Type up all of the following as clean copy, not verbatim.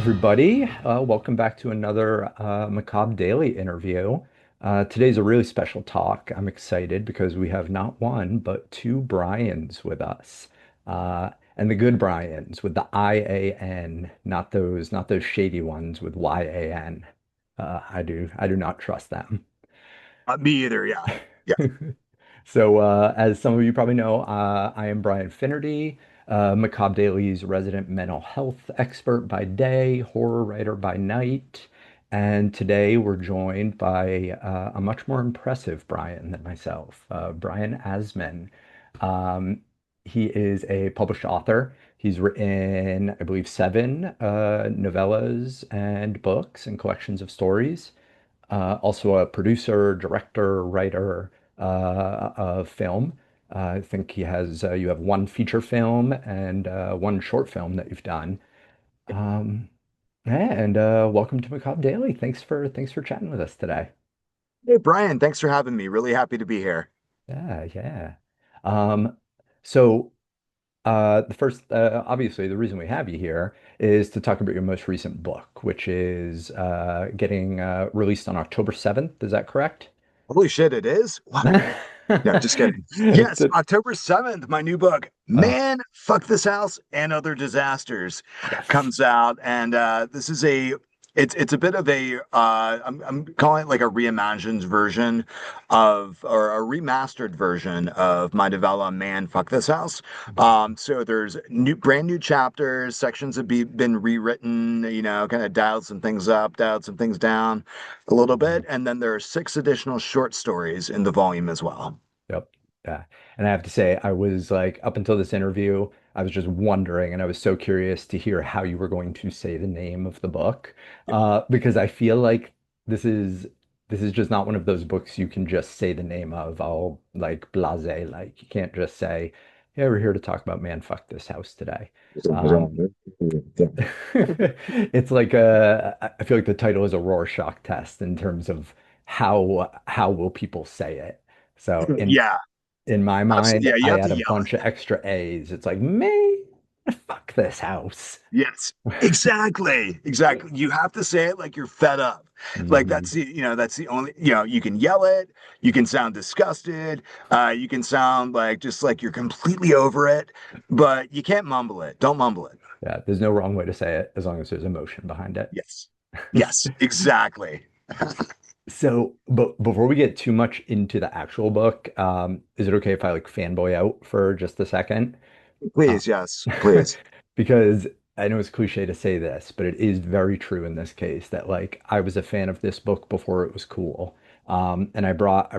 Everybody. Welcome back to another Macabre Daily interview. Today's a really special talk. I'm excited because we have not one, but two Brians with us. And the good Brians with the IAN, not those shady ones with YAN. I do not trust them. Me either. Yeah. Yeah. So, as some of you probably know, I am Brian Finnerty, Macabre Daily's resident mental health expert by day, horror writer by night. And today we're joined by a much more impressive Brian than myself, Brian Asman. Um, he is a published author. He's written, I believe, seven novellas and books and collections of stories. Also a producer, director, writer of film. I think you have one feature film and one short film that you've done. Um, yeah, and welcome to Macabre Daily. Thanks for chatting with us today. Hey, Brian, thanks for having me. Really happy to be here. Yeah, yeah. Um, so the first, obviously, the reason we have you here is to talk about your most recent book, which is getting released on October 7th. Is that correct? Holy shit, it is? Wow. No, just kidding. Yes, The- October 7th, my new book, uh, Man, Fuck This House and Other Disasters, yes. comes out. And this is it's a bit of I'm calling it like a reimagined version or a remastered version of my novella, Man, Fuck This House. So there's brand new chapters, sections have been rewritten, kind of dialed some things up, dialed some things down a little bit. And then there are six additional short stories in the volume as well. Yep. Yeah. And I have to say, I was like, up until this interview, I was just wondering, and I was so curious to hear how you were going to say the name of the book, because I feel like this is this is just not one of those books you can just say the name of. All like blasé, like you can't just say, "Yeah, we're here to talk about Man, Fuck This House today." Um, it's like I feel like the title is a Rorschach test in terms of how will people say it. So Yeah, in my mind, absolutely. Yeah, you I have had to a yell bunch of it. extra A's. It's like, man, fuck this house. Yes, exactly. Exactly. You have to say it like you're fed up. Like Hmm. that's the only, you can yell it, you can sound disgusted, you can sound like just like you're completely over it, but you can't mumble it. Don't mumble it. Yeah, there's no wrong way to say it as long as there's emotion behind it. Yes. Yes, exactly. So, but before we get too much into the actual book, is it okay if I like fanboy out for just a second? Uh, Please, yes, please. because I know it's cliche to say this, but it is very true in this case that like I was a fan of this book before it was cool. And I brought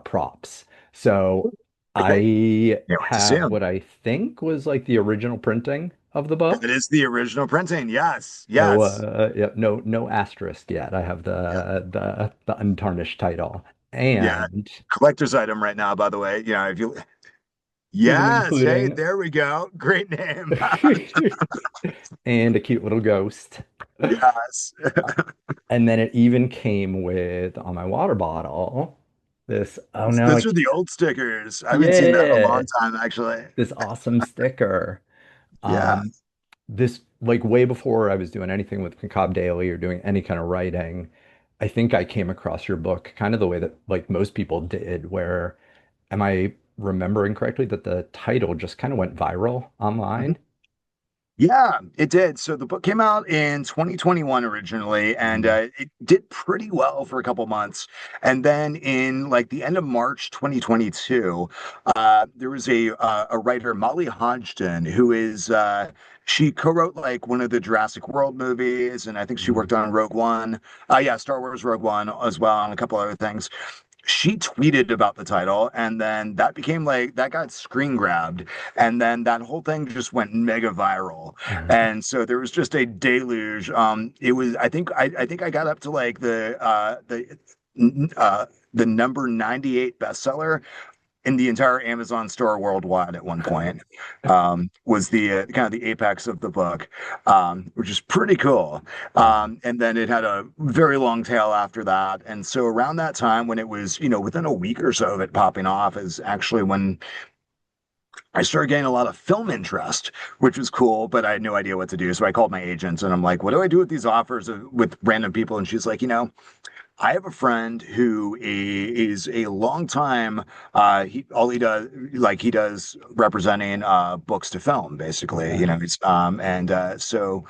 props. So Okay. I Can't wait to see have him. what I think was like the original printing of the That book. is the original printing. Yes, So yes. yeah, no asterisk yet. I have Yeah, the untarnished title. yeah. And Collector's item right now, by the way. If you, even yes, hey, including there we go. Great name. and a cute little ghost. Yes. And then it even came with on my water bottle this, oh no, Those are the old stickers. I haven't seen that in a yeah, long time, actually. this awesome sticker. Yeah. Um, this like way before I was doing anything with Macabre Daily or doing any kind of writing, I think I came across your book kind of the way that like most people did, where am I remembering correctly that the title just kind of went viral online? Yeah, it did. So the book came out in 2021 originally, and Mhm. it did pretty well for a couple months. And then in like the end of March 2022, there was a writer, Molly Hodgson, who is she co-wrote like one of the Jurassic World movies, and I think she Mhm. worked on Rogue One. Yeah, Star Wars Rogue One as well, and a couple other things. She tweeted about the title, and then that became like that got screen grabbed, and then that whole thing just went mega viral. And so there was just a deluge. It was I think I got up to like the number 98 bestseller in the entire Amazon store worldwide at one point. Was the kind of the apex of the book, which is pretty cool. Mhm. And then it had a very long tail after that. And so around that time, when it was, within a week or so of it popping off, is actually when I started getting a lot of film interest, which was cool, but I had no idea what to do. So I called my agent and I'm like, what do I do with these offers with random people? And she's like, I have a friend who is a long time he does representing books to film basically, Okay. it's and so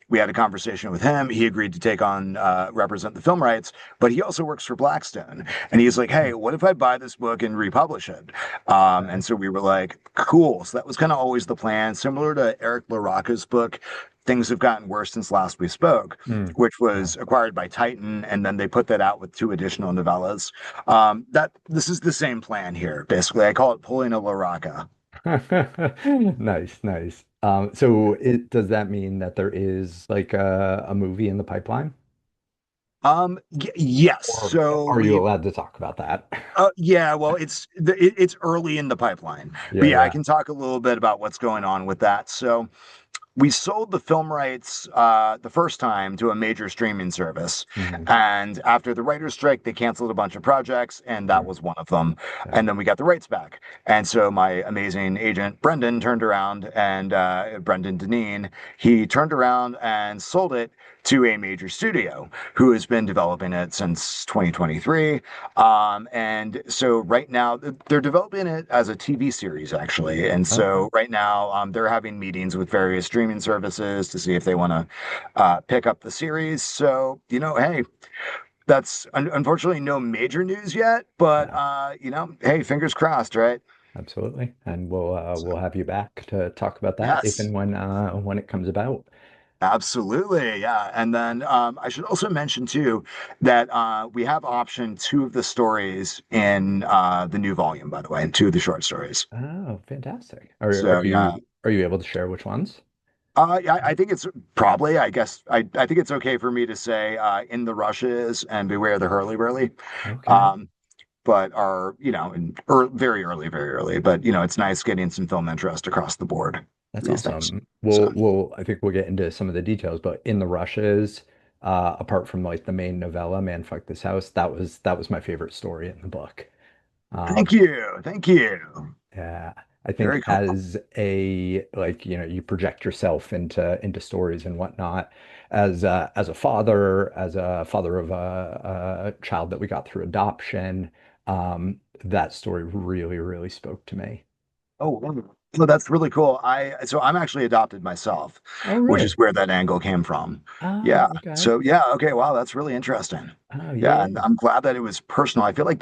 we had a conversation with him. He agreed to take on represent the film rights, but he also works for Blackstone. And he's like, "Hey, what if I buy this book and republish it?" And Okay. so we were like, "Cool." So that was kind of always the plan, similar to Eric LaRocca's book. Things have gotten worse since last we spoke, Mm. which Yeah. was acquired by Titan, and then they put that out with two additional novellas. That this is the same plan here. Basically, I call it pulling a LaRocca. Nice, nice. So does that mean that there is like a movie in the pipeline? Yes. Or So are you we allowed to talk about that? Yeah, well, it's early in the pipeline, but Yeah, yeah, I yeah. can talk a little bit about what's going on with that. So we sold the film rights the first time to a major streaming service, Hmm. and after the writer's strike, they canceled a bunch of projects, and that Sure. was one of them. Yeah. And then we got the rights back, and so my amazing agent Brendan turned around, and Brendan Deneen, he turned around and sold it to a major studio who has been developing it since 2023. And so right now they're developing it as a TV series, actually. And Okay. so right now they're having meetings with various streaming services to see if they want to pick up the series. So, hey, that's unfortunately no major news yet, but Yeah, hey, fingers crossed, right? absolutely. And we'll So, have you back to talk about that if yes. and when it comes about. Absolutely, yeah. And then I should also mention too that we have optioned two of the stories in the new volume, by the way, and two of the short stories. Oh, fantastic. Are So yeah, you able to share which ones? I think it's probably, I guess, I think it's okay for me to say In the Rushes and Beware the Hurly Burly, Okay. um, but are, very early. But, it's nice getting some film interest across the board for That's these things. awesome. So I think we'll get into some of the details, but in the rushes, apart from like the main novella, Man, Fuck This House, that was my favorite story in the book. thank Um, you. Thank you. yeah, I Very think cool. as a like, you project yourself into stories and whatnot. As a father of a child that we got through adoption, that story really, really spoke to me. Oh, well, that's really cool. So I'm actually adopted myself, Oh, which is really? where that angle came from. Oh, Yeah. okay. So yeah, okay, wow, that's really interesting. Oh, Yeah, yeah, and yeah. I'm glad that it was personal. I feel like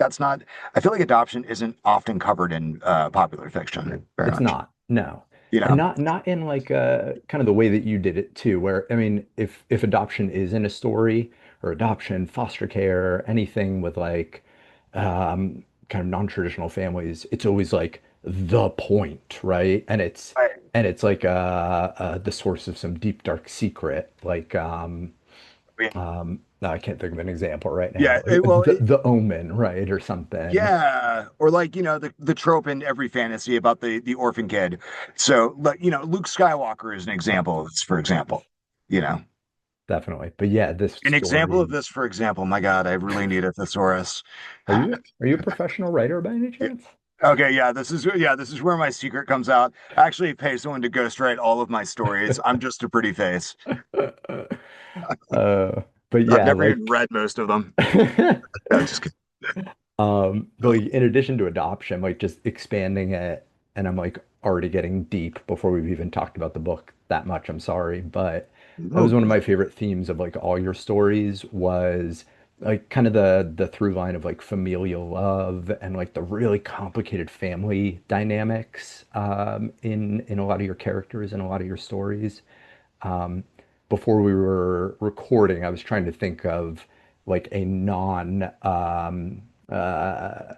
adoption isn't often covered in popular fiction very It's much. not. No. You And know, not in like kind of the way that you did it too, where I mean, if adoption is in a story or adoption, foster care, anything with like kind of non-traditional families, it's always like the point, right? I, And it's like the source of some deep dark secret, like no, I can't think of an example right yeah, now. Like well, the Omen, right? Or something. yeah, or like the trope in every fantasy about the orphan kid. So like Luke Skywalker is an example of this, for example. You know. Definitely. But yeah, this An example of story. this, for example, my God, I really need a thesaurus. Are you a professional writer by any Yeah. chance? Okay, yeah, this is where my secret comes out. I actually pay someone to ghostwrite all of my stories. I'm just a pretty face. But I've yeah, never even like read most of them. I'm just kidding. but like in addition to adoption, like just expanding it, and I'm like already getting deep before we've even talked about the book that much. I'm sorry, but that was No, one of my favorite themes of like all your stories was like kind of the through line of like familial love and like the really complicated family dynamics in a lot of your characters and a lot of your stories. Um, Before we were recording, I was trying to think of like a non uh,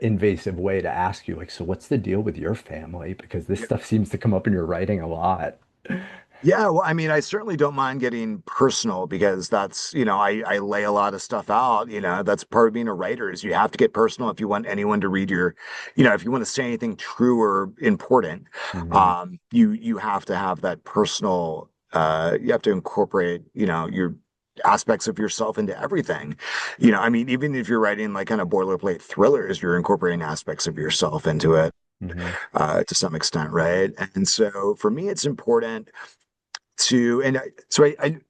invasive way to ask you, like, so what's the deal with your family? Because this stuff seems to come up in your writing a lot. yeah, well, I mean, I certainly don't mind getting personal because that's, I lay a lot of stuff out, that's part of being a writer is you have to get personal if you want anyone to read if you want to say anything true or important, Mhm. you have to have that personal, you have to incorporate, your aspects of yourself into everything. I mean, even if you're writing like kind of boilerplate thrillers, you're incorporating aspects of yourself into it. Hmm. to some extent, right? And so for me, it's important to and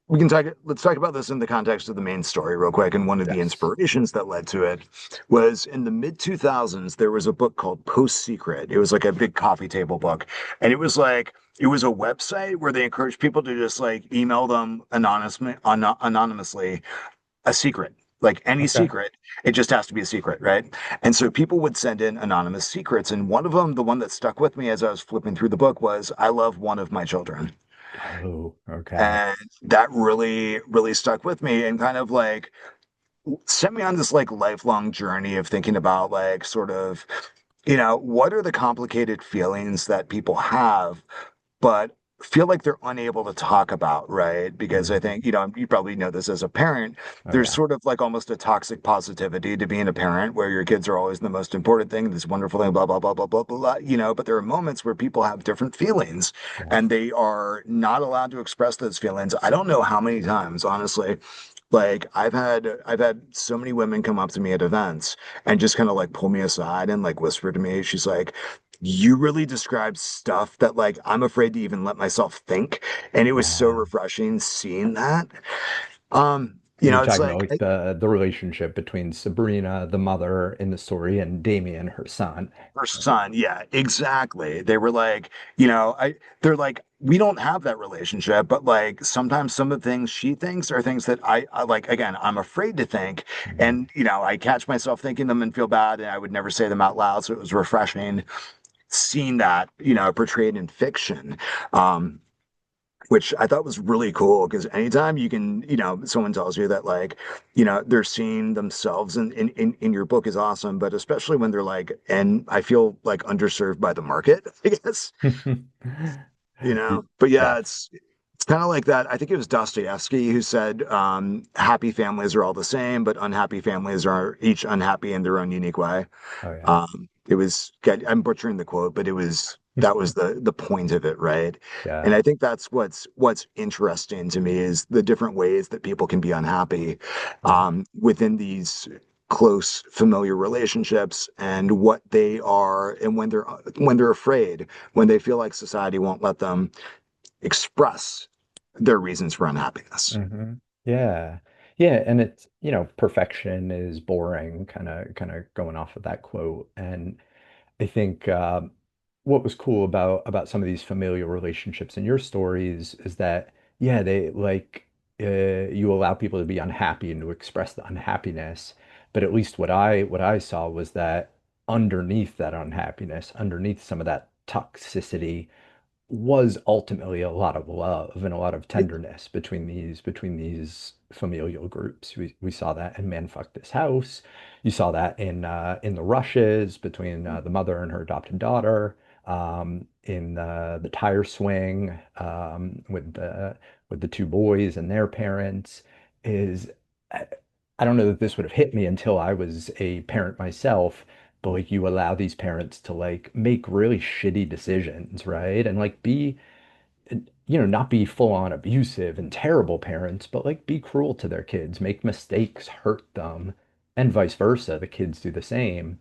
we can talk let's talk about this in the context of the main story real quick. And one of the Yes. inspirations that led to it was in the mid 2000s. There was a book called Post Secret. It was like a big coffee table book, and it was a website where they encouraged people to just like email them anonymously a secret, like any Okay. secret. It just has to be a secret, right? And so people would send in anonymous secrets, and one of them, the one that stuck with me as I was flipping through the book, was I love one of my children. Oh, okay. And that really, really stuck with me and kind of like sent me on this like lifelong journey of thinking about like sort of, what are the complicated feelings that people have, but feel like they're unable to talk about, right? Because I Hmm. think, you probably know this as a parent, Oh, there's yeah. sort of like almost a toxic positivity to being a parent where your kids are always the most important thing, this wonderful thing, blah, blah, blah, blah, blah, blah, but there are moments where people have different feelings Yeah. and they are not allowed to express those feelings. I don't know how many times, honestly, like I've had so many women come up to me at events and just kind of like pull me aside and like whisper to me. She's like, "You really describe stuff that like I'm afraid to even let myself think." And it was so Yeah. refreshing seeing that. And you're It's talking about like like the relationship between Sabrina, the mother in the story, and Damien, her son. her Right. son, yeah, exactly. They were like, they're like, we don't have that relationship, but like sometimes some of the things she thinks are things that I like, again, I'm afraid to think. Mhm. And, I catch myself thinking them and feel bad, and I would never say them out loud. So it was refreshing seeing that, portrayed in fiction. Um, which I thought was really cool because anytime you can, someone tells you that like, they're seeing themselves in your book is awesome, but especially when they're like, and I feel like underserved by the market, I guess, but yeah, Yes. it's kind of like that. I think it was Dostoevsky who said, happy families are all the same, but unhappy families are each unhappy in their own unique way. Oh, yeah. It was, I'm butchering the quote, but that was the point of it, right? And Yeah. I think that's what's interesting to me is the different ways that people can be unhappy Yeah. within these close familiar relationships and what they are and when they're afraid, when they feel like society won't let them express their reasons for unhappiness. Hmm. Yeah. Yeah. And it's, perfection is boring, kind of going off of that quote. And I think what was cool about some of these familial relationships in your stories is that, yeah, they like you allow people to be unhappy and to express the unhappiness. But at least what I saw was that underneath that unhappiness, underneath some of that toxicity, was ultimately a lot of love and a lot of tenderness between these familial groups. We saw that in Man Fuck This House. You saw that in the Rushes between the mother and her adopted daughter, in the tire swing with the two boys and their parents. Is I, I don't know that this would have hit me until I was a parent myself, but like you allow these parents to like make really shitty decisions, right? And like be, not be full on abusive and terrible parents, but like be cruel to their kids, make mistakes, hurt them, and vice versa. The kids do the same.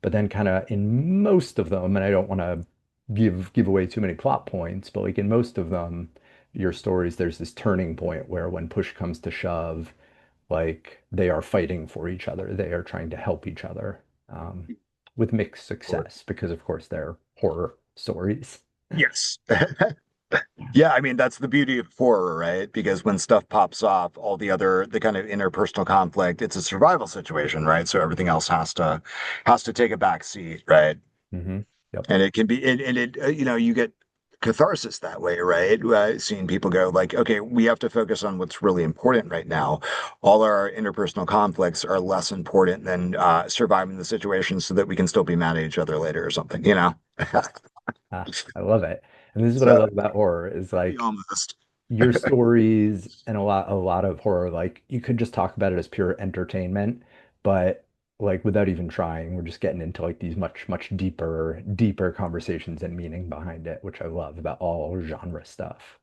But then kind of in most of them, and I don't want to give away too many plot points, but like in most of them, your stories, there's this turning point where when push comes to shove, like they are fighting for each other. They are trying to help each other, with mixed success because, of course, they're horror stories. Yes. Yeah, I mean that's the beauty of horror, right? Because when stuff pops off, the kind of interpersonal conflict, it's a survival situation, right? So everything else has to take a back seat, right? Hmm. Yep. And it can be and it you get catharsis that way, right? Seeing people go like, okay, we have to focus on what's really important right now. All our interpersonal conflicts are less important than surviving the situation so that we can still be mad at each other later or something. I love it. And this is what I So love about horror is like almost. your stories and a lot of horror, like you could just talk about it as pure entertainment, but like without even trying, we're just getting into like these much deeper conversations and meaning behind it, which I love about all genre stuff.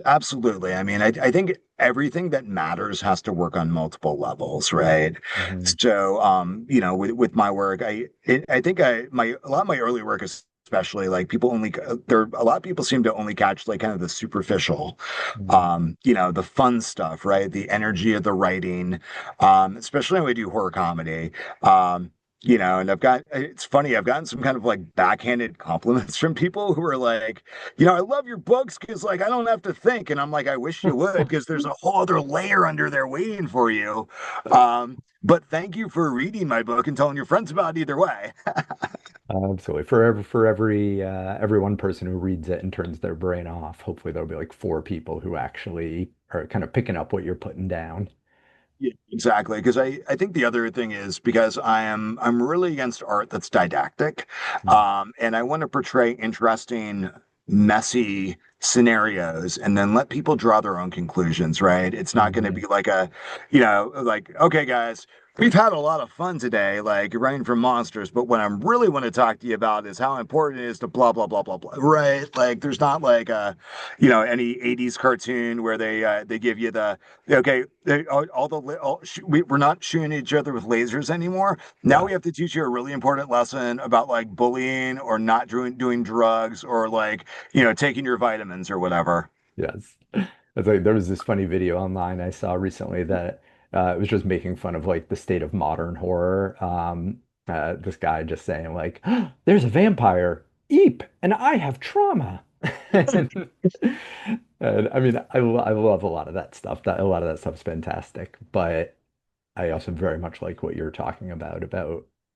Absolutely. I mean, I think everything that matters has to work on multiple levels, right? Hmm. So, with my work, I think my a lot of my early work is especially like people only there a lot of people seem to only catch like kind of the superficial, the fun stuff, right? The energy of the writing, especially when we do horror comedy. Um, and it's funny, I've gotten some kind of like backhanded compliments from people who are like, I love your books because like I don't have to think. And I'm like, I wish you would, because there's a whole other layer under there waiting for you. But thank you for reading my book and telling your friends about it either way. Absolutely. Every one person who reads it and turns their brain off, hopefully there'll be like four people who actually are kind of picking up what you're putting down. Yeah, exactly. Because I think the other thing is because I'm really against art that's didactic. Mm. And I want to portray interesting, messy scenarios and then let people draw their own conclusions, right? It's not going to Hmm. be like like, okay, guys, we've had a lot of fun today, like running from monsters, but what I really want to talk to you about is how important it is to blah, blah, blah, blah, blah, right? Like there's not like any 80s cartoon where they give you the okay, we're not shooting each other with lasers anymore. Now Yeah. we have to teach you a really important lesson about like bullying or not doing drugs or like, taking your vitamins or whatever. Yes. It's like there was this funny video online I saw recently that it was just making fun of like the state of modern horror. This guy just saying like, "There's a vampire, Eep, and I have trauma." And, and I mean, I love a lot of that stuff. A lot of that stuff's fantastic. But I also very much like what you're talking about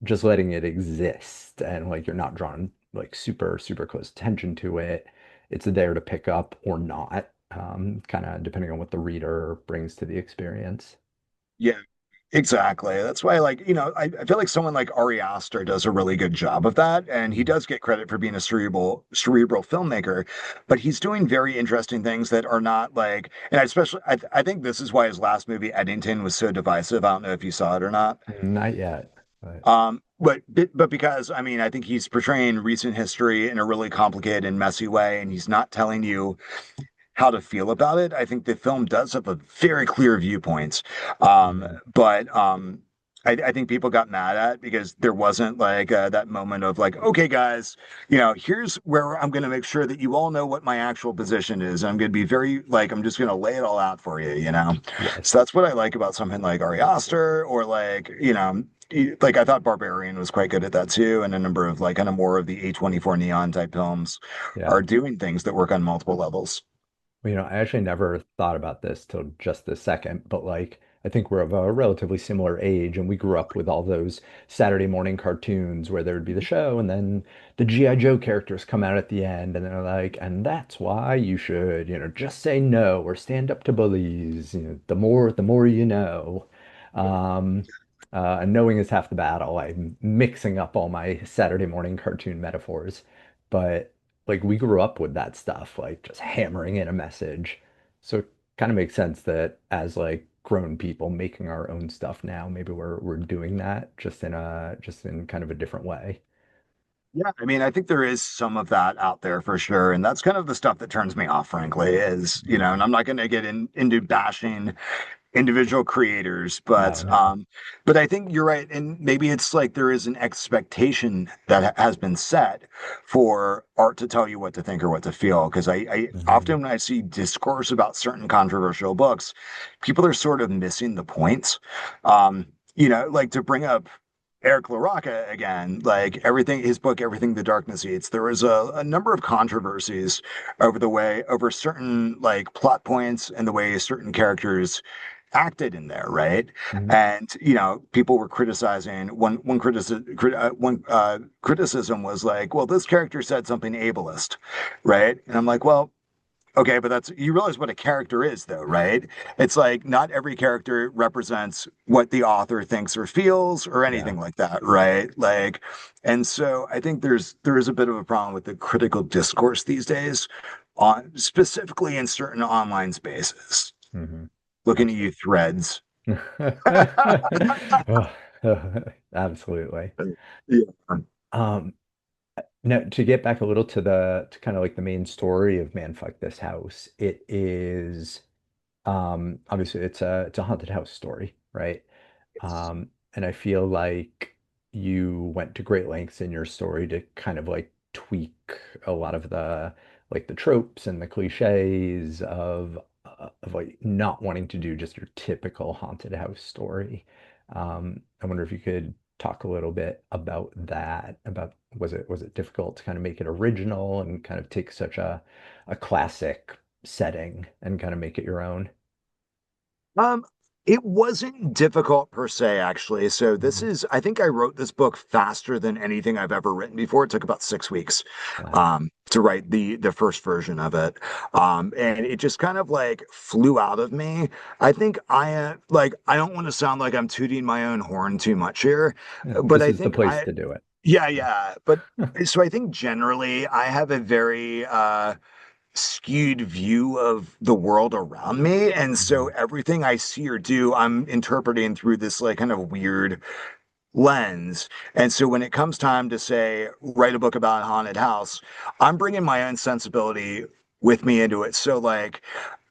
just letting it exist and like you're not drawing like super close attention to it. It's there to pick up or not, kind of depending on what the reader brings to the experience. Yeah, exactly. That's why, like, I feel like someone like Ari Aster does a really good job of that, and he Mhm. does get credit for being a cerebral filmmaker. But he's doing very interesting things that are not like, and I think this is why his last movie, Eddington, was so divisive. I don't know if you saw it or not. Not yet, but But because I mean, I think he's portraying recent history in a really complicated and messy way, and he's not telling you how to feel about it. I think the film does have a very clear viewpoints. mhm. But I think people got mad at because there wasn't like that moment of like, okay, guys, here's where I'm going to make sure that you all know what my actual position is. I'm going to be very like, I'm just going to lay it all out for you. Yes, So that's what I like about something like Ari Aster or like, like I thought Barbarian was quite good at that too, and a number of like kind of more of the A24 neon type films yeah. are doing things that work on multiple levels. Well, I actually never thought about this till just this second, but like I think we're of a relatively similar age and we grew up with all those Saturday morning cartoons where there would be the show and then the G.I. Joe characters come out at the end and they're like, and that's why you should, just say no or stand up to bullies, the more you know. Um, and knowing is half the battle. I'm mixing up all my Saturday morning cartoon metaphors, but like we grew up with that stuff, like just hammering in a message. So it kind of makes sense that as like grown people making our own stuff now, maybe we're doing that just in kind of a different way. Yeah, I mean, I think there is some of that out there for sure. And that's kind of the stuff that turns me off, frankly, is, and I'm not going to get into bashing individual creators, No, no. but I think you're right. And maybe it's like there is an expectation that has been set for art to tell you what to think or what to feel. Because I Hmm. often when I see discourse about certain controversial books, people are sort of missing the points. Like to bring up Eric LaRocca again, like his book, Everything the Darkness Eats, there was a number of controversies over certain like plot points and the way certain characters acted in there, right? Hmm. And people were criticizing one criticism was like, well, this character said something ableist, right? And I'm like, well, okay, but you realize what a character is, though, right? It's like not every character represents what the author thinks or feels or Yeah. anything like that, right? Like, and so I think there is a bit of a problem with the critical discourse these days, on specifically in certain online spaces. Hmm. Looking at you, Absolutely. threads. Oh, absolutely. Yeah. Um, Now, to get back a little to the to kind of like the main story of Man Fuck This House, it is obviously it's a haunted house story, right? And I feel like you went to great lengths in your story to kind of like tweak a lot of the like the tropes and the cliches of like not wanting to do just your typical haunted house story. I wonder if you could talk a little bit about that, about was it difficult to kind of make it original and kind of take such a classic setting and kind of make it your own? Um, it wasn't difficult per se, actually. So Mhm. I think I wrote this book faster than anything I've ever written before. It took about 6 weeks, Wow. to write the first version of it. And it just kind of like flew out of me. I think I don't want to sound like I'm tooting my own horn too much here, Yeah, but this I is the think place to do it. yeah, yeah. But so I think generally I have a very skewed view of the world around me. And so Mhm. everything I see or do, I'm interpreting through this like kind of weird lens. And so when it comes time to say, write a book about a haunted house, I'm bringing my own sensibility with me into it. So like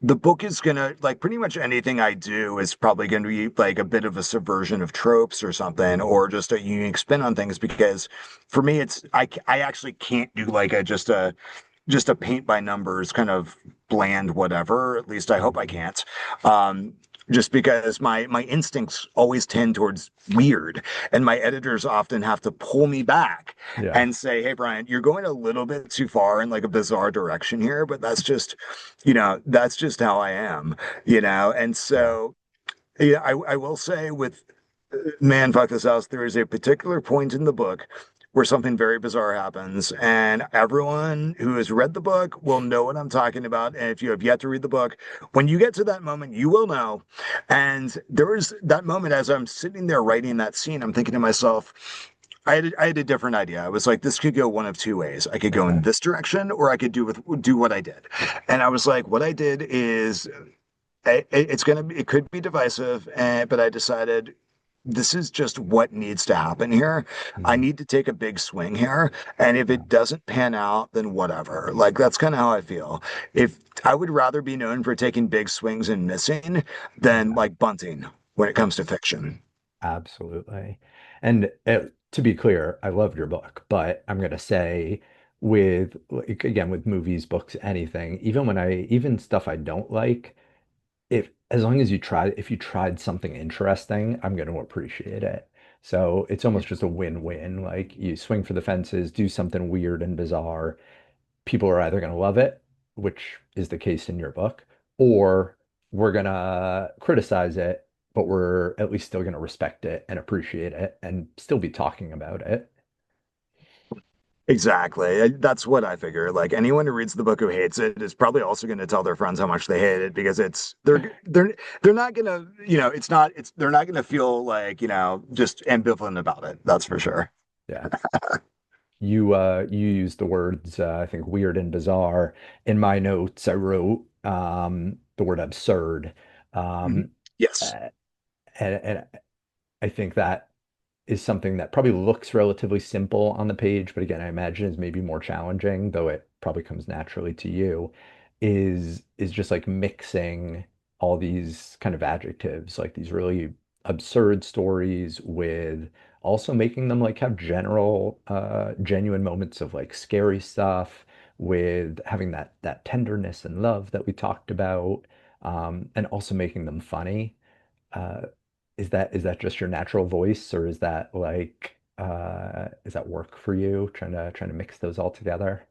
the book is gonna like pretty much anything I do is probably going to be like a bit of a subversion of tropes or something, Mhm. or just a unique spin on things. Because for me, I actually can't do like a just a paint by numbers kind of bland whatever. At least I hope I Mhm. can't. Um, just because my instincts always tend towards weird, and my editors often have to pull me back Yeah. and say, "Hey, Brian, you're going a little bit too far in like a bizarre direction here." But that's just how I am, And Yeah. so, yeah, I will say with Man, Fuck This House, there is a particular point in the book where something very bizarre happens, and everyone who has read the book will know what I'm talking about. And if you have yet to read the book, when you get to that moment, you will know. And there was that moment as I'm sitting there writing that scene, I'm thinking to myself, I had a different idea. I was like, this could go one of two ways. I could go in Okay. this direction, or I could do what I did. And I was like, what I did is it could be divisive, but I decided this is just what needs to happen here. I Mhm. need to take a big swing here, and if Yeah. it doesn't pan out, then whatever. Like that's kind of how I feel. If I would rather be known for taking big swings and missing than Yeah. like bunting when it comes to fiction. Absolutely. And to be clear, I loved your book, but I'm gonna say with like again with movies, books, anything, even stuff I don't like, if as long as if you tried something interesting, I'm going to appreciate it. So it's almost just a win-win. Like you swing for the fences, do something weird and bizarre. People are either going to love it, which is the case in your book, or we're going to criticize it, but we're at least still going to respect it and appreciate it and still be talking about it. Exactly. That's what I figure. Like anyone who reads the book who hates it is probably also going to tell their friends how much they hate it because they're not going to, they're not going to feel like, just ambivalent about it. That's for sure. Yeah. You used the words I think weird and bizarre. In my notes, I wrote the word absurd. Mhm. Um, Yes. uh, and I think that is something that probably looks relatively simple on the page, but again, I imagine is maybe more challenging, though it probably comes naturally to you, is just like mixing all these kind of adjectives, like these really absurd stories with also making them like have genuine moments of like scary stuff, with having that tenderness and love that we talked about, and also making them funny. Uh, is that just your natural voice, or is that work for you trying to mix those all together?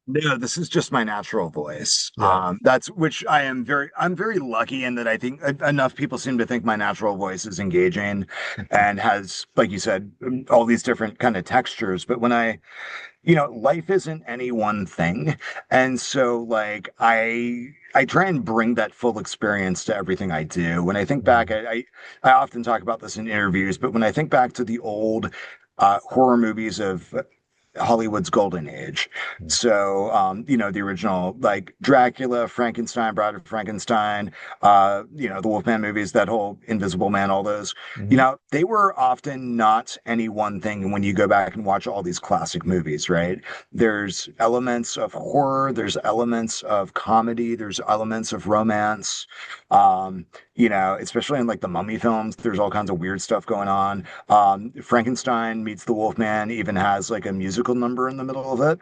No, this is just my natural voice. Yeah. That's which I'm very lucky in that I think enough people seem to think my natural voice is engaging Mhm. and has, like you said, all these different kind of textures. But life isn't any one thing. And so like I try and bring that full experience to everything I do. When I think back, Mhm. I often talk about this in interviews, but when I think back to the old horror movies of Hollywood's golden age. Mm-hmm. So, the original like Dracula, Frankenstein, Bride of Frankenstein, the Wolfman movies, that whole Invisible Man, all those, they were often not any one thing. And when you go back and watch all these classic movies, right, there's elements of horror, there's elements of comedy, there's elements of romance. Um, especially in like the Mummy films, there's all kinds of weird stuff going on. Frankenstein meets the Wolfman even has like a musical number in the middle of it,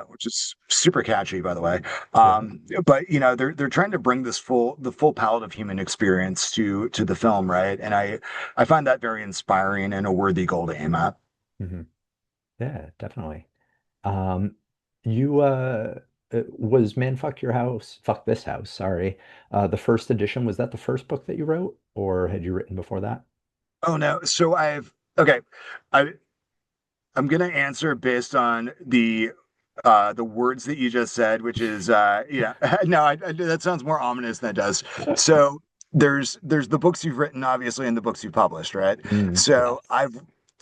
which is super catchy, by the way. Yeah. But they're trying to bring the full palette of human experience to the film, right? And I find that very inspiring and a worthy goal to aim at. Hmm. Yeah, definitely. Um, you was Man Fuck Your House, Fuck This House, sorry. The first edition, was that the first book that you wrote, or had you written before that? Oh no, so okay. I I'm gonna answer based on the words that you just said, which is yeah. No, that sounds more ominous than it does. So there's the books you've written, obviously, and the books you've published, right? So Yes.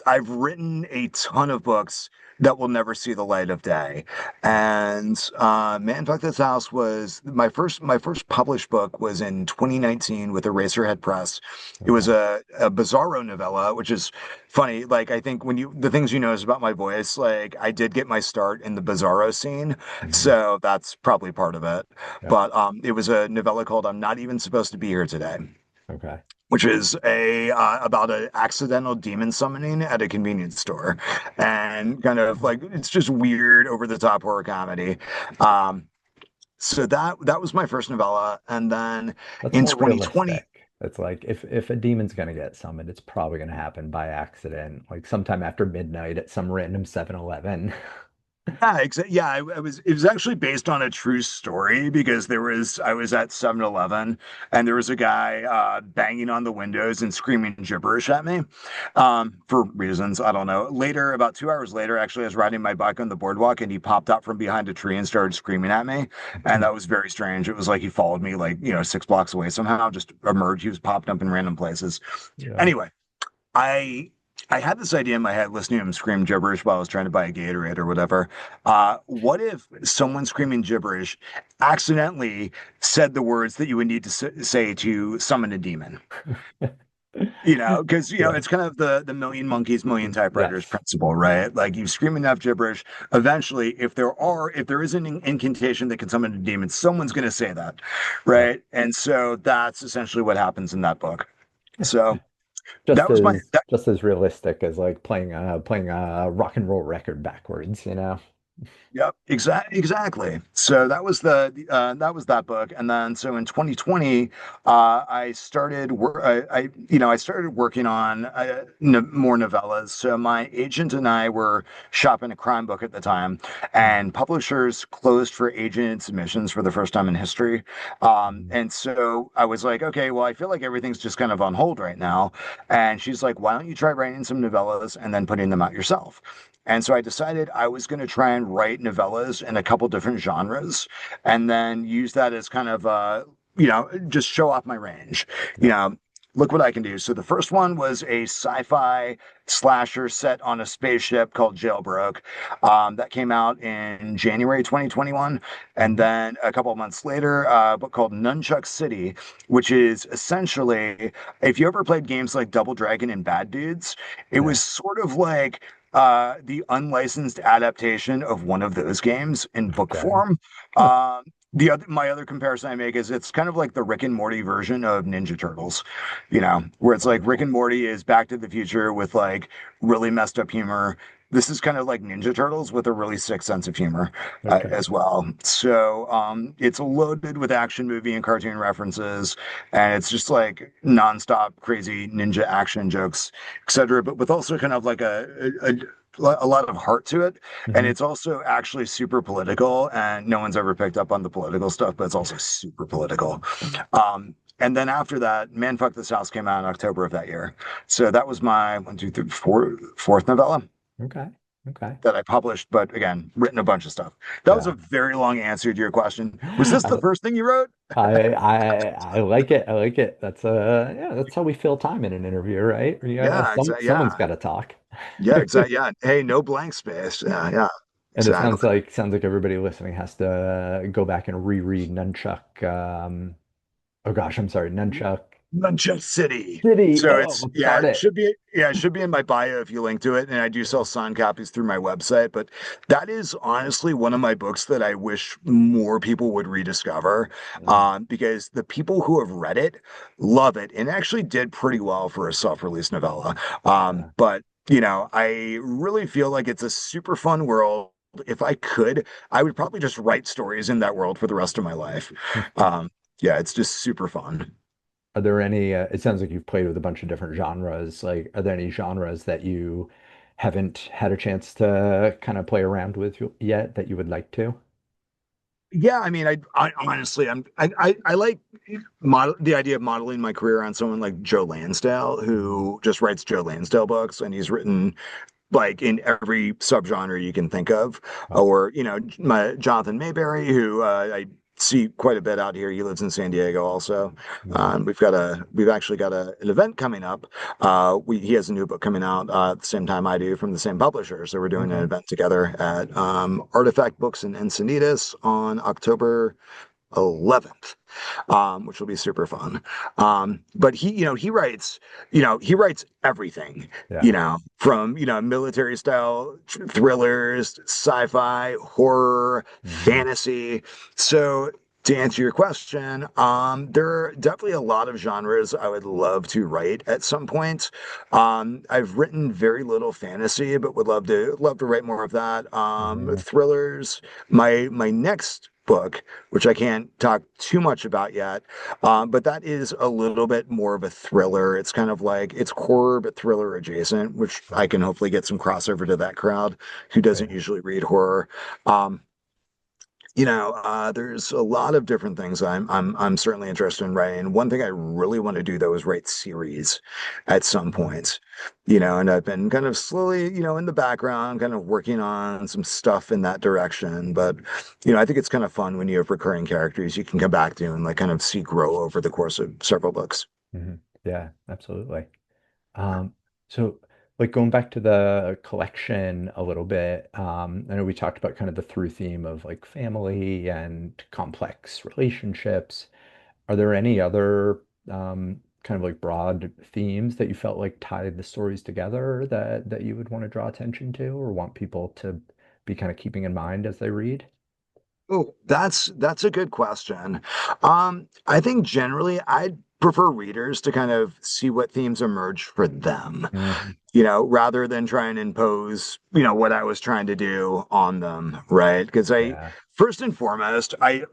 I've written a ton of books that will never see the light of day. And Man Fuck This House was my first published book was in 2019 with Eraserhead Press. It was Okay. a bizarro novella, which is funny. Like I think when you the things you notice about my voice, like I did get my start in the bizarro scene, Hmm. so that's probably part of it. Yep. But it was a novella called "I'm Not Even Supposed to Be Here Today," Okay. which is a about an accidental demon summoning at a convenience store, and kind of like it's just weird, over the top horror comedy. Um, so that was my first novella, and then That's in more 2020. realistic. It's like if a demon's gonna get summoned, it's probably gonna happen by accident, like sometime after midnight at some random 7-Eleven. Yeah, yeah, it was actually based on a true story because I was at 7-Eleven and there was a guy banging on the windows and screaming gibberish at me for reasons I don't know. Later, about 2 hours later, actually, I was riding my bike on the boardwalk and he popped out from behind a tree and started screaming at me. And that was very strange. It was like he followed me like, 6 blocks away somehow, just emerged. He was popped up in random places. Yeah. Anyway, I I had this idea in my head listening to him scream gibberish while I was trying to buy a Gatorade or whatever. What if someone screaming gibberish accidentally said the words that you would need to say to summon a demon? Because Yeah. it's kind of the million monkeys, million typewriters Yes. principle, right? Like you scream enough gibberish, eventually, if there is an incantation that can summon a demon, someone's going to say that, Yep. right? And so that's essentially what happens in that book. So Just that was my as just as realistic as like playing a rock and roll record backwards, you know? Yep, exactly. So that was that book, and then so in 2020, I started working on more novellas. So my agent and I were shopping a crime book at the time, and publishers closed for agent submissions for the first time in history. Mhm. And so I was like, okay, well, I feel like everything's just kind of on hold right now. And she's like, why don't you try writing some novellas and then putting them out yourself? And so I decided I was going to try and write novellas in a couple different genres and then use that as kind of, just show off my range. You Yep. know, look what I can do. So the first one was a sci-fi slasher set on a spaceship called Jailbroke. That came out in January 2021. And Mhm. then a couple of months later, a book called Nunchuck City, which is essentially, if you ever played games like Double Dragon and Bad Dudes, it Yeah. was sort of like the unlicensed adaptation of one of those games in book Okay. form. My other comparison I make is it's kind of like the Rick and Morty version of Ninja Turtles, where it's like Rick Wonderful. and Morty is Back to the Future with like really messed up humor. This is kind of like Ninja Turtles with a really sick sense of humor Okay. as well. So it's loaded with action movie and cartoon references, and it's just like nonstop crazy ninja action jokes, etc. But with also kind of like a lot of heart to it. And Hmm. it's also actually super political. And no one's ever picked up on the political stuff, but it's also super political. And then after that, Man Fuck This House came out in October of that year. So that was my one, two, three, fourth novella. Okay. Okay. that I published, but again, written a bunch of stuff. That was a Yeah. very long answer to your question. Was this the I first thing you wrote? I like it. I like it. That's yeah, that's how we fill time in an interview, right? You gotta Yeah, exactly. someone's Yeah, gotta talk. yeah, exactly. Yeah. Hey, no blank space. Yeah, yeah, And it exactly. sounds like everybody listening has to go back and reread Nunchuck. Oh gosh, I'm sorry, Nunchuck Nunchuck City. City. So Oh, it's darn it. it should be in my bio if you link to it. And I do sell signed copies through my website. But that is honestly one of my books that I wish more people would rediscover. Mm, Because the people who have read it love it and actually did pretty well for a self-release novella. yeah. But I really feel like it's a super fun world. If I could, I would probably just write stories in that world for the rest of my life. Um, yeah, it's just super fun. Are there any, it sounds like you've played with a bunch of different genres. Like, are there any genres that you haven't had a chance to kind of play around with yet that you would like to? Yeah, I mean, I honestly, I like the idea of modeling my career on someone like Joe Lansdale, Mhm. who just writes Joe Lansdale books, and he's written like in every subgenre you can think of, Oh, or my Jonathan Mayberry, who I see quite a bit out here. He lives in San Diego also. mhm. We've actually got an event coming up. He has a new book coming out at the same time I do from the same publisher, so we're doing an Okay. event together at Artifact Books in Encinitas on October 11th, which will be super fun. But he writes everything, Yeah. from, military style thrillers, sci-fi, horror, Hmm. fantasy. So to answer your question, there are definitely a lot of genres I would love to write at some point. I've written very little fantasy, but would love to write more of that. Yeah. Thrillers. My next book, which I can't talk too much about yet, but that is a little bit more of a thriller. It's kind of like it's horror but thriller adjacent, which I can hopefully get some crossover to that crowd who doesn't Yeah. usually read horror. Um, there's a lot of different things I'm certainly interested in writing. One thing I really want to do though is write series at some Mhm. point. And I've been kind of slowly, in the background, kind of working on some stuff in that direction. But I think it's kind of fun when you have recurring characters you can come back to and like kind of see grow over the course of several books. Mhm. Yeah, absolutely. Um, so like going back to the collection a little bit, I know we talked about kind of the through theme of like family and complex relationships. Are there any other kind of like broad themes that you felt like tied the stories together that you would want to draw attention to or want people to be kind of keeping in mind as they read? Oh, that's a good question. I think generally I'd prefer readers to kind of see what themes emerge for them, Hmm. rather than try and impose, what I was trying to do on them, right? Because Yeah. first and foremost, I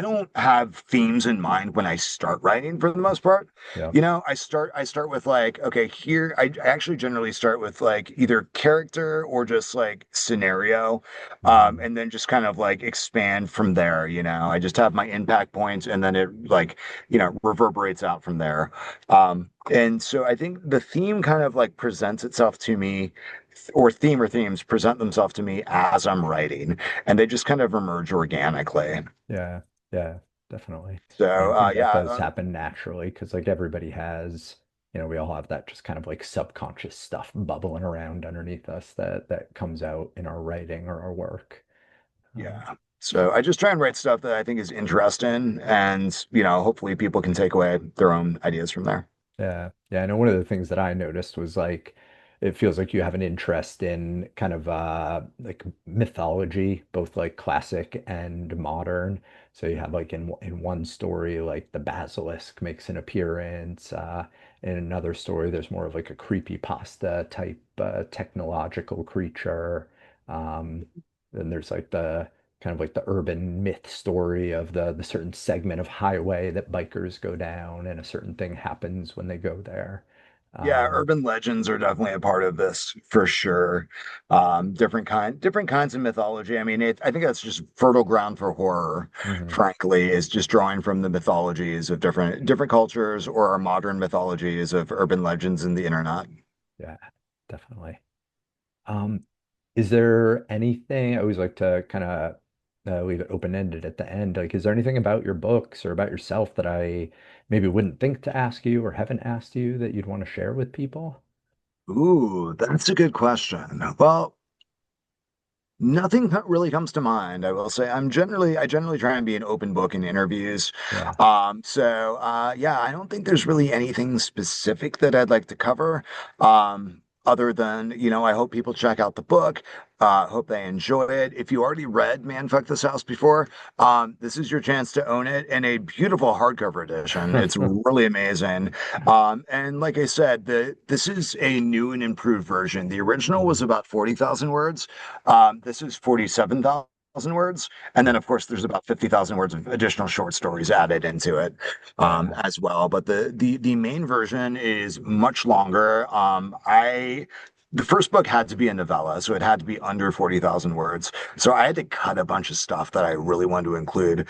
don't have themes in mind when I start writing for the most part. Yeah. I start with like, okay, here, I actually generally start with like either character or just like scenario, Hmm. and then just kind of like expand from there. I just have my impact points, and then it like, reverberates out from there. And so I think the theme kind of like presents itself to me, or theme or themes present themselves to me as I'm writing, and they just kind of emerge organically. Yeah. Yeah. Definitely. And So I think that yeah, does happen naturally because like everybody has, we all have that just kind of like subconscious stuff bubbling around underneath us that comes out in our writing or our work. Um, yeah. So I just try and write stuff that I think is interesting, and hopefully people can take away their own ideas from there. Yeah. Yeah. I know one of the things that I noticed was like it feels like you have an interest in kind of like mythology, both like classic and modern. So you have like in one story like the basilisk makes an appearance. In another story, there's more of like a creepy pasta type technological creature. Then there's like the kind of like the urban myth story of the certain segment of highway that bikers go down and a certain thing happens when they go there. Yeah, Um, urban legends are definitely a part of this for sure. Different kinds of mythology. I mean, I think that's just fertile ground for horror. mhm. Frankly, is just drawing from the mythologies of different cultures or our modern mythologies of urban legends in the internet. Yeah, definitely. Um, Is there anything, I always like to kind of leave it open-ended at the end. Like, is there anything about your books or about yourself that I maybe wouldn't think to ask you or haven't asked you that you'd want to share with people? Ooh, that's a good question. Well, nothing really comes to mind, I will say. I generally try and be an open book in interviews. Yeah. Yeah, I don't think there's really anything specific that I'd like to cover. Other than, I hope people check out the book. Hope they enjoy it. If you already read Man Fuck This House before, this is your chance to own it in a beautiful hardcover edition. It's really amazing. And like I said, this is a new and improved version. The original was Mhm. about 40,000 words. This is 47,000 words. And then, Yeah. of course, there's about 50,000 words of additional short stories added into it Yeah. as well. But the main version is much longer. The first book had to be a novella, so it had to be under 40,000 words. So I had to cut a bunch of stuff that I really wanted to include.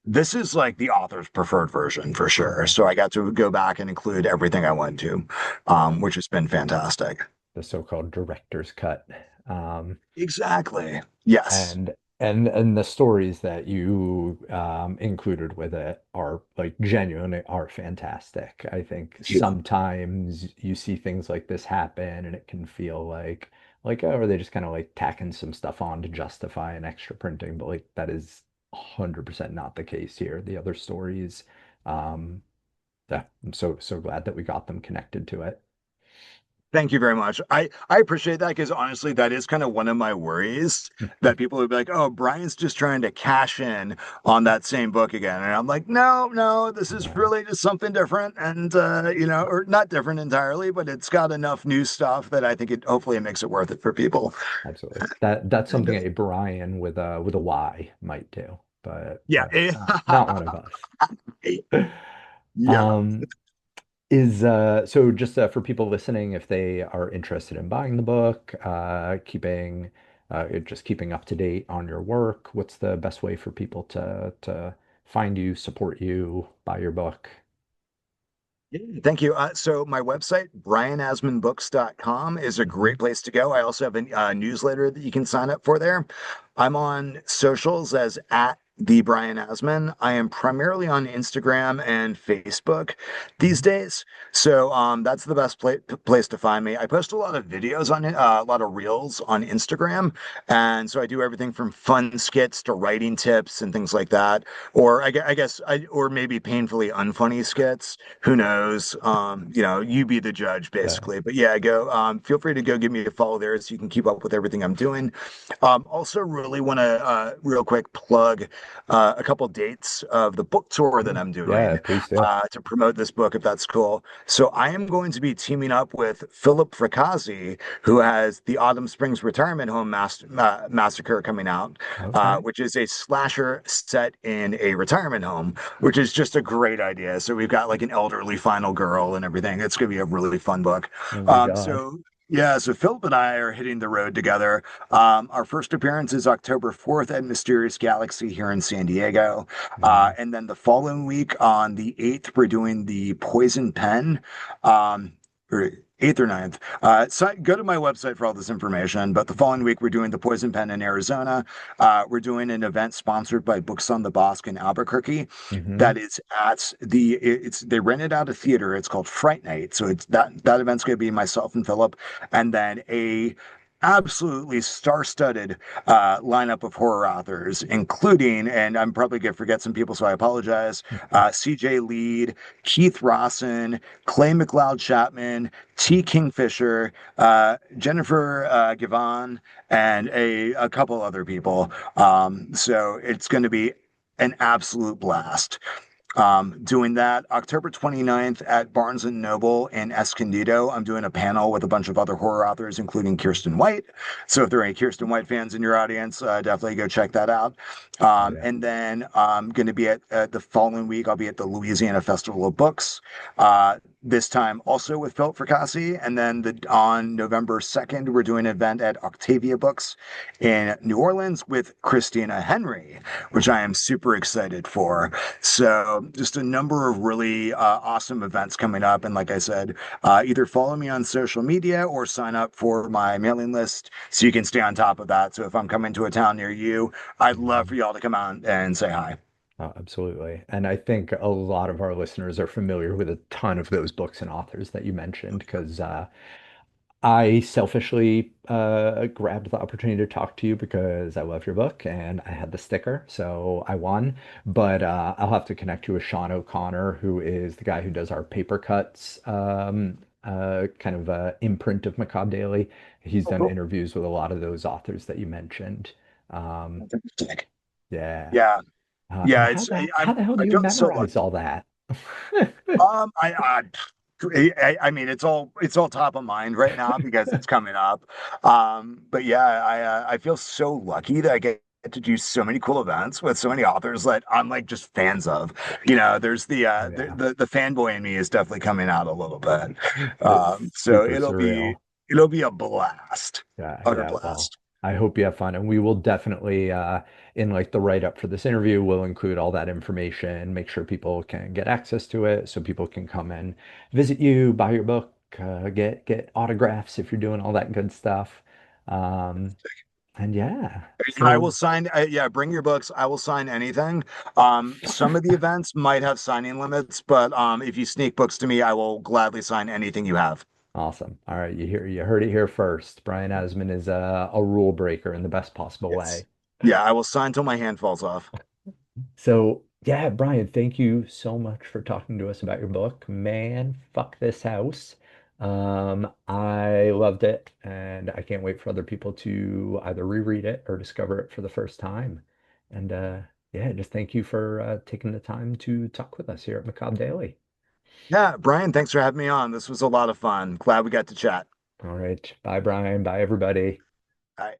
This is like the author's preferred version for sure. Mhm. So I got to go back and include everything I wanted to, Yeah. which has been fantastic. The so-called director's cut. Um, Exactly. Yes. and the stories that you included with it are like genuinely are fantastic. I think sometimes you see things like this happen and it can feel like oh, are they just kind of like tacking some stuff on to justify an extra printing, but like that is 100% not the case here. The other stories, um, yeah, I'm so glad that we got them connected to it. Thank you very much. I appreciate that because honestly, that is kind of one of my worries that people would be like, "Oh, Brian's just trying to cash in on that same book again," and I'm like, "No, no, this is No, really just something different, and or not different entirely, but it's got enough new stuff that I think it hopefully it makes it worth it for people." absolutely. That's something a Brian with a Y might do, but Yeah, not one of us. yeah. Um, is so just for people listening, if they are interested in buying the book, keeping just keeping up to date on your work, what's the best way for people to find you, support you, buy your book? Yeah, thank you. So my website, brianasmanbooks.com, is a Mhm. great place to go. I also have a newsletter that you can sign up for there. I'm on socials as at the Brian Asman. I am primarily on Instagram and Facebook these Mhm. days. So that's the best place to find me. I post a lot of videos on it, a lot of reels on Instagram. And so I do everything from fun skits to writing tips and things like that. Or or maybe painfully unfunny skits, who knows? You be the judge, Yeah. basically. But yeah, go. Feel free to go give me a follow there so you can keep up with everything I'm doing. Also, really want to real quick plug a couple dates of the book tour that Mm. I'm Yeah, doing please do. to promote this book, if that's cool. So I am going to be teaming up with Philip Fracassi, who has the Autumn Springs Retirement Home Massacre coming out, Okay. which is a slasher set in a retirement home, which is just a great idea. So we've got like an elderly final girl and everything. It's going to be a really fun book. Oh my Um, God. so yeah, so Philip and I are hitting the road together. Our first appearance is October 4th at Mysterious Galaxy here in San Diego. Mm. And then the following week on the 8th, we're doing the Poison Pen. Um, or 8th or 9th. So go to my website for all this information. But the following week, we're doing the Poison Pen in Arizona. We're doing an event sponsored by Books on the Bosque in Albuquerque. Hmm. That is at they rented out a theater. It's called Fright Night. So it's that event's going to be myself and Philip, and then a absolutely star-studded lineup of horror authors, including, and I'm probably going to forget some people, so I apologize. C.J. Lead, Keith Rawson, Clay McLeod Chapman, T. Kingfisher, Jennifer Givon, and a couple other people. So it's going to be an absolute blast. Doing that October 29th at Barnes and Noble in Escondido. I'm doing a panel with a bunch of other horror authors, including Kirsten White. So if there are any Kirsten White fans in your audience, definitely go check that out. Oh yeah. And then I'm going to be at the following week, I'll be at the Louisiana Festival of Books. this time also with Philip Fracassi. And then on November 2nd, we're doing an event at Octavia Books in New Orleans with Christina Henry, which I am super excited for. So just a number of really awesome events coming up. And like I said, either follow me on social media or sign up for my mailing list so you can stay on top of that. So if I'm coming to a town near you, I'd love for Mhm. y'all to come out and say hi. Oh, absolutely. And I think a lot of our listeners are familiar with a ton of those books and authors that you mentioned because I selfishly grabbed the opportunity to talk to you because I love your book and I had the sticker, so I won. But I'll have to connect you with Sean O'Connor, who is the guy who does our paper cuts kind of imprint of Macabre Daily. He's Oh, done cool. interviews with a lot of those authors that you mentioned. Um, Fantastic. yeah. Yeah. And Yeah, it's how the hell do I you feel so memorize lucky. all that? I mean, it's all top of mind right now because it's coming up. But yeah, I feel so lucky that I get to do so many cool events with so many authors that I'm like just fans of. You know, there's Oh yeah. the fanboy in me is definitely coming out a little bit. It's So super surreal. it'll be a blast, Yeah, utter yeah. Well, blast. I hope you have fun, and we will definitely, in like the write up for this interview, we'll include all that information, make sure people can get access to it, so people can come and visit you, buy your book, get autographs if you're doing all that good stuff. Um, and yeah, I will so sign. Yeah, bring your books. I will sign anything. Some of the events might have signing limits, but if you sneak books to me, I will gladly sign anything you have. awesome. All right, you heard it here first. Brian Asman is a rule breaker in the best possible Yes. way. Yeah, I will sign till my hand falls off. So, yeah, Brian, thank you so much for talking to us about your book. Man, fuck this house. I loved it, and I can't wait for other people to either reread it or discover it for the first time. And yeah, just thank you for taking the time to talk with us here at Macabre Daily. Yeah, Brian, thanks for having me on. This was a lot of fun. Glad we got to chat. All right, bye, Brian. Bye, everybody. Bye.